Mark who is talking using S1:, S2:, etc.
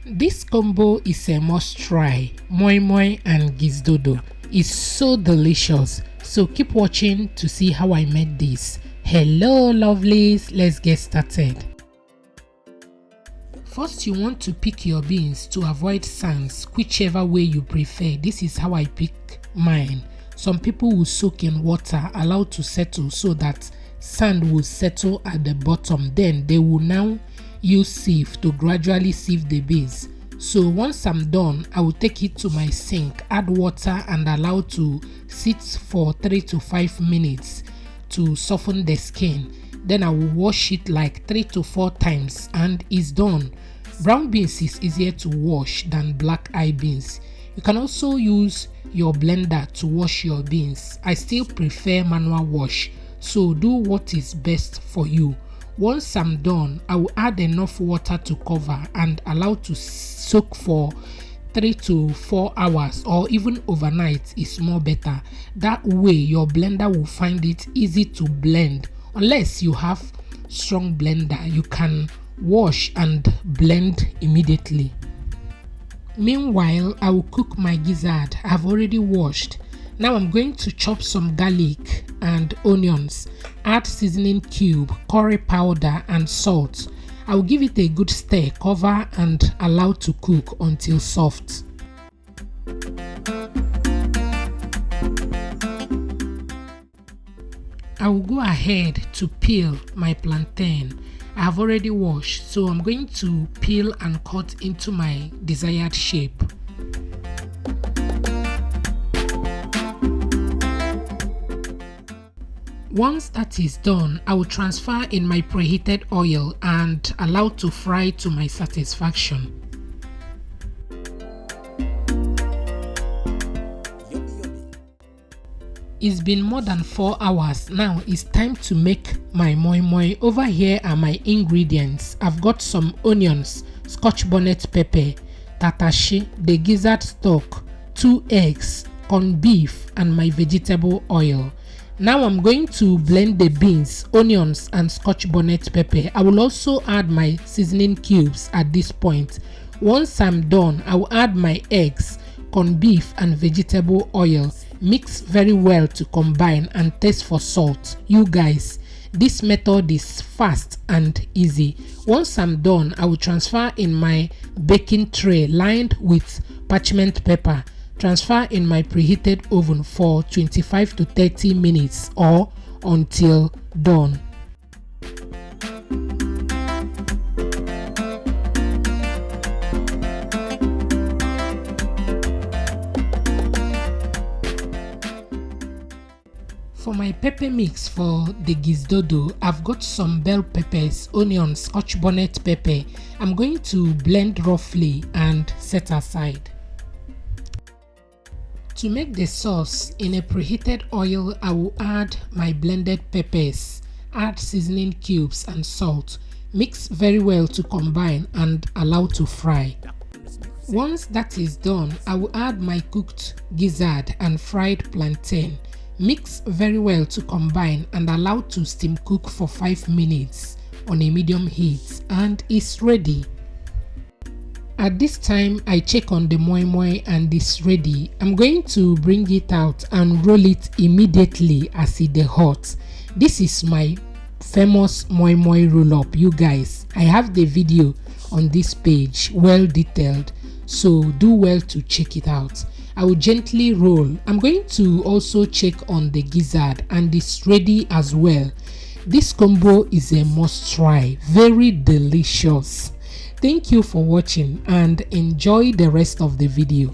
S1: This combo is a must try. Moi Moi and Gizdodo is so delicious, so keep watching to see how I made this. Hello lovelies, let's get started. First, you want to pick your beans to avoid sands, whichever way you prefer. This is how I pick mine. Some people will soak in water, allow to settle so that sand will settle at the bottom. Then they will now use sieve to gradually sieve the beans. So once I'm done, I will take it to my sink, add water and allow to sit for 3 to 5 minutes to soften the skin. Then I will wash it like 3 to 4 times and it's done. Brown beans is easier to wash than black eye beans. You can also use your blender to wash your beans. I still prefer manual wash, so do what is best for you. Once I'm done, I will add enough water to cover and allow to soak for 3 to 4 hours, or even overnight is more better. That way your blender will find it easy to blend. Unless you have strong blender, you can wash and blend immediately. Meanwhile, I will cook my gizzard. I've already washed. Now I'm going to chop some garlic and onions, add seasoning cube, curry powder and salt. I will give it a good stir, cover and allow to cook until soft. I will go ahead to peel my plantain. I have already washed, so I'm going to peel and cut into my desired shape. Once that is done, I will transfer in my preheated oil and allow to fry to my satisfaction. It's been more than 4 hours. Now it's time to make my moi moi. Over here are my ingredients. I've got some onions, scotch bonnet pepper, tatashi, the gizzard stock, 2 eggs, corned beef and my vegetable oil. Now I'm going to blend the beans, onions and scotch bonnet pepper. I will also add my seasoning cubes at this point. Once I'm done, I will add my eggs, corned beef and vegetable oil. Mix very well to combine and taste for salt. You guys, this method is fast and easy. Once I'm done, I will transfer in my baking tray lined with parchment paper. Transfer in my preheated oven for 25 to 30 minutes or until done. For my pepper mix for the gizdodo, I've got some bell peppers, onions, scotch bonnet pepper. I'm going to blend roughly and set aside. To make the sauce, in a preheated oil, I will add my blended peppers, add seasoning cubes and salt. Mix very well to combine and allow to fry. Once that is done, I will add my cooked gizzard and fried plantain. Mix very well to combine and allow to steam cook for 5 minutes on a medium heat and it's ready. At this time, I check on the moi moi and it's ready. I'm going to bring it out and roll it immediately as it is hot. This is my famous moi moi roll up, you guys. I have the video on this page, well detailed, so do well to check it out. I will gently roll. I'm going to also check on the gizzard and it's ready as well. This combo is a must try, very delicious. Thank you for watching and enjoy the rest of the video.